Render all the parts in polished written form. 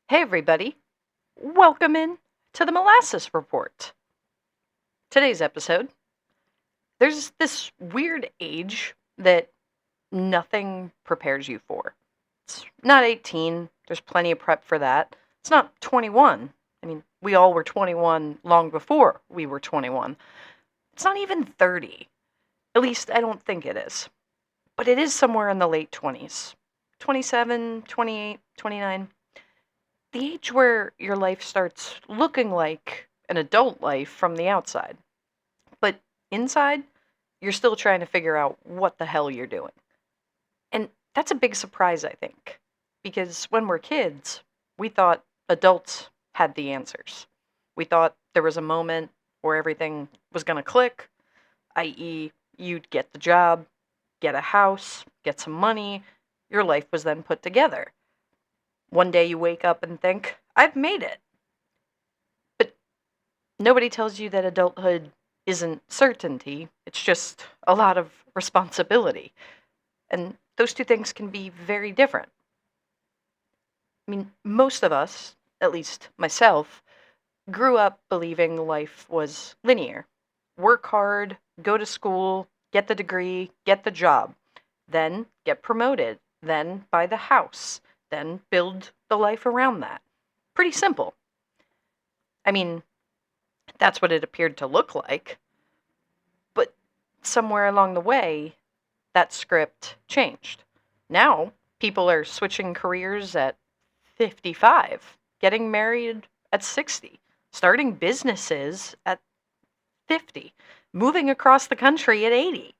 Hey, everybody. Welcome in to the Molasses Report. Today's episode, there's this weird age that nothing prepares you for. It's not 18, there's plenty of prep for that. It's not 21. I mean, we all were 21 long before we were 21. It's not even 30. At least, I don't think it is. But it is somewhere in the late 20s. 27, 28, 29. The age where your life starts looking like an adult life from the outside. But inside, you're still trying to figure out what the hell you're doing. And that's a big surprise, I think. Because when we're kids, we thought adults had the answers. We thought there was a moment where everything was going to click, i.e., you'd get the job, get a house, get some money, your life was then put together. One day you wake up and think, I've made it. But nobody tells you that adulthood isn't certainty, it's just a lot of responsibility. And those two things can be very different. I mean, most of us, at least myself, grew up believing life was linear. Work hard, go to school, get the degree, get the job, then get promoted, then buy the house, then build the life around that. Pretty simple. I mean, that's what it appeared to look like. But somewhere along the way, that script changed. Now, people are switching careers at 55, getting married at 60, starting businesses at 50, moving across the country at 80.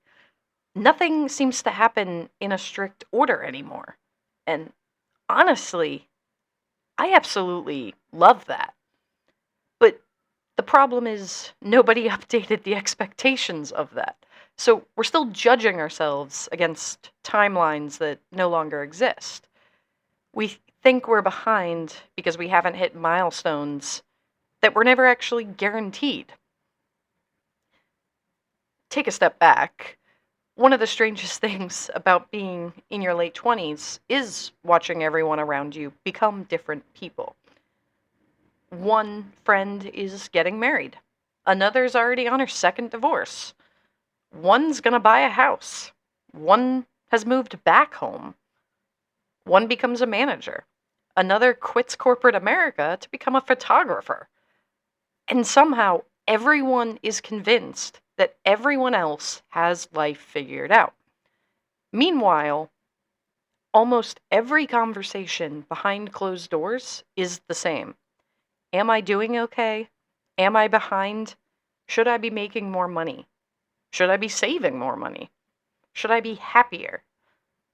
Nothing seems to happen in a strict order anymore. And honestly, I absolutely love that. But the problem is nobody updated the expectations of that. So we're still judging ourselves against timelines that no longer exist. We think we're behind because we haven't hit milestones that were never actually guaranteed. Take a step back. One of the strangest things about being in your late 20s is watching everyone around you become different people. One friend is getting married. Another's already on her second divorce. One's gonna buy a house. One has moved back home. One becomes a manager. Another quits corporate America to become a photographer. And somehow everyone is convinced that everyone else has life figured out. Meanwhile, almost every conversation behind closed doors is the same. Am I doing okay? Am I behind? Should I be making more money? Should I be saving more money? Should I be happier?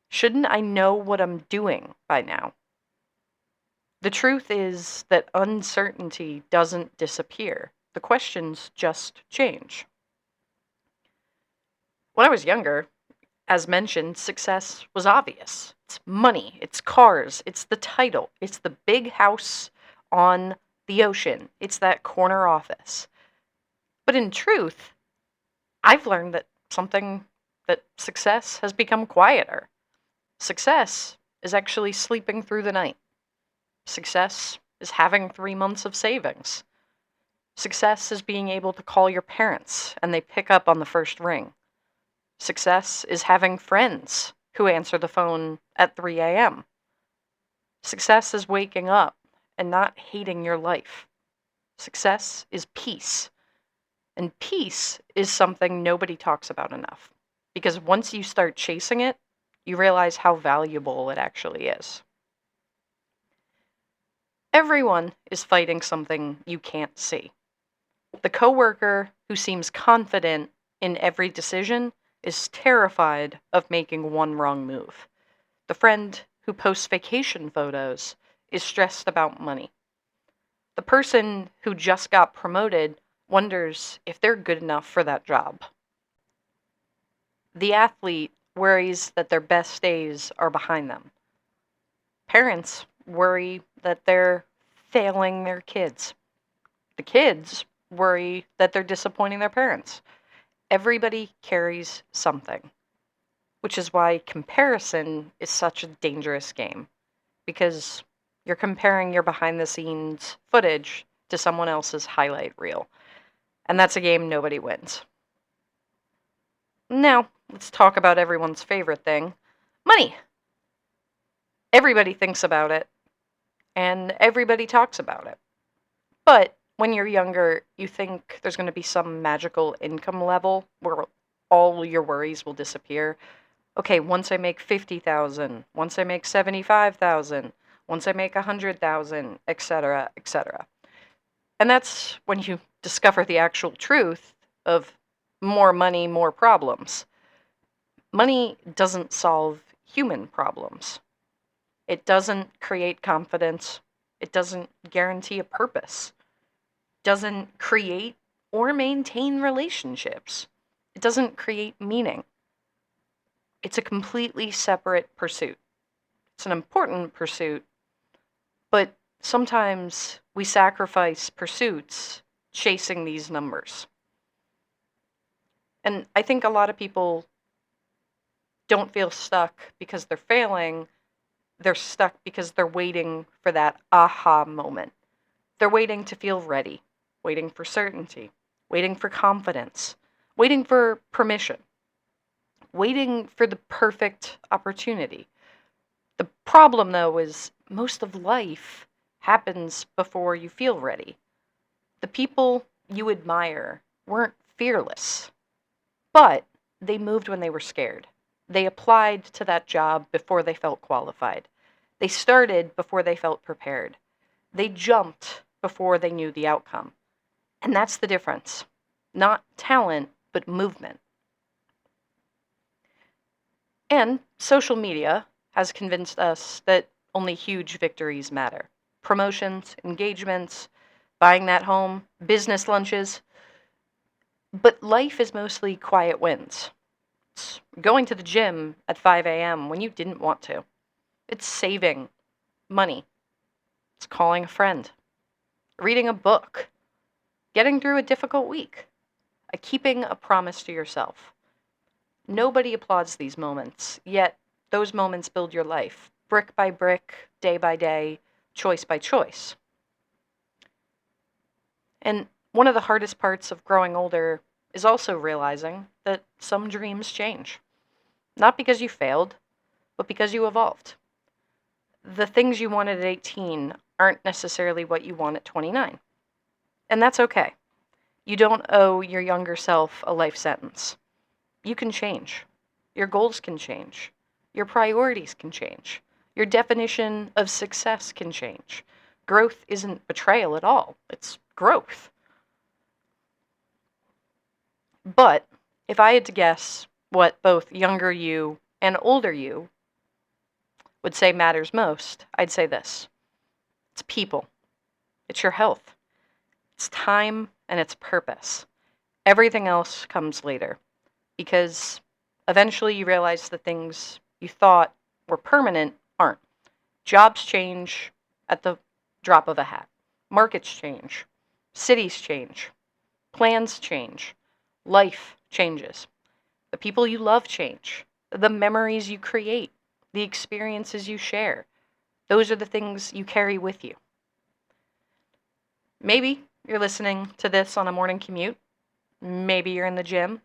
Shouldn't I know what I'm doing by now? The truth is that uncertainty doesn't disappear. The questions just change. When I was younger, as mentioned, success was obvious. It's money, it's cars, it's the title, it's the big house on the ocean, it's that corner office. But in truth, I've learned that success has become quieter. Success is actually sleeping through the night. Success is having 3 months of savings. Success is being able to call your parents and they pick up on the first ring. Success is having friends who answer the phone at 3 a.m. Success is waking up and not hating your life. Success is peace. And peace is something nobody talks about enough. Because once you start chasing it, you realize how valuable it actually is. Everyone is fighting something you can't see. The coworker who seems confident in every decision is terrified of making one wrong move. The friend who posts vacation photos is stressed about money. The person who just got promoted wonders if they're good enough for that job. The athlete worries that their best days are behind them. Parents worry that they're failing their kids. The kids worry that they're disappointing their parents. Everybody carries something, which is why comparison is such a dangerous game. Because You're comparing your behind the scenes footage to someone else's highlight reel. And that's a game nobody wins. Now, let's talk about everyone's favorite thing, money. Everybody thinks about it, and everybody talks about it. But when you're younger, you think there's going to be some magical income level where all your worries will disappear. Okay, once I make 50,000, once I make 75,000, once I make 100,000, etc., etc. And that's when you discover the actual truth of more money, more problems. Money doesn't solve human problems. It doesn't create confidence. It doesn't guarantee a purpose. It doesn't create or maintain relationships. It doesn't create meaning. It's a completely separate pursuit. It's an important pursuit, but sometimes we sacrifice pursuits chasing these numbers. And I think a lot of people don't feel stuck because they're failing. They're stuck because they're waiting for that aha moment. They're waiting to feel ready, waiting for certainty, waiting for confidence, waiting for permission, waiting for the perfect opportunity. The problem, though, is most of life happens before you feel ready. The people you admire weren't fearless, but they moved when they were scared. They applied to that job before they felt qualified. They started before they felt prepared. They jumped before they knew the outcome. And that's the difference. Not talent, but movement. And social media has convinced us that only huge victories matter. Promotions, engagements, buying that home, business lunches. But life is mostly quiet wins. It's going to the gym at 5 a.m. when you didn't want to. It's saving money. It's calling a friend. Reading a book. Getting through a difficult week. Keeping a promise to yourself. Nobody applauds these moments, yet those moments build your life, brick by brick, day by day, choice by choice. And one of the hardest parts of growing older is also realizing that some dreams change. Not because you failed, but because you evolved. The things you wanted at 18 aren't necessarily what you want at 29. And that's okay. You don't owe your younger self a life sentence. You can change. Your goals can change. Your priorities can change. Your definition of success can change. Growth isn't betrayal at all. It's growth. But if I had to guess what both younger you and older you would say matters most, I'd say this. It's people. It's your health. It's time and it's purpose. Everything else comes later. Because eventually you realize the things you thought were permanent aren't. Jobs change at the drop of a hat. Markets change. Cities change. Plans change. Life changes. The people you love change. The memories you create. The experiences you share. Those are the things you carry with you. Maybe you're listening to this on a morning commute. Maybe you're in the gym.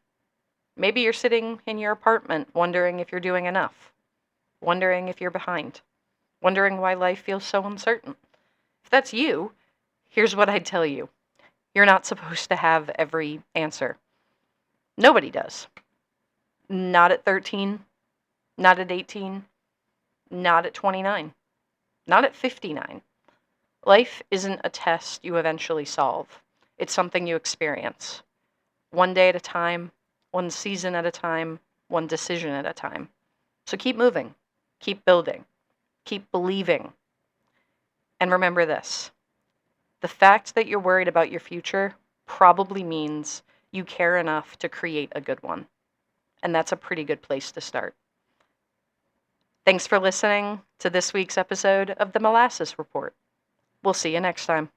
Maybe you're sitting in your apartment wondering if you're doing enough, wondering if you're behind, wondering why life feels so uncertain. If that's you, here's what I'd tell you. You're not supposed to have every answer. Nobody does. Not at 13, not at 18, not at 29, not at 59. Life isn't a test you eventually solve. It's something you experience. One day at a time, one season at a time, one decision at a time. So keep moving, keep building, keep believing. And remember this. The fact that you're worried about your future probably means you care enough to create a good one. And that's a pretty good place to start. Thanks for listening to this week's episode of The Molasses Report. We'll see you next time.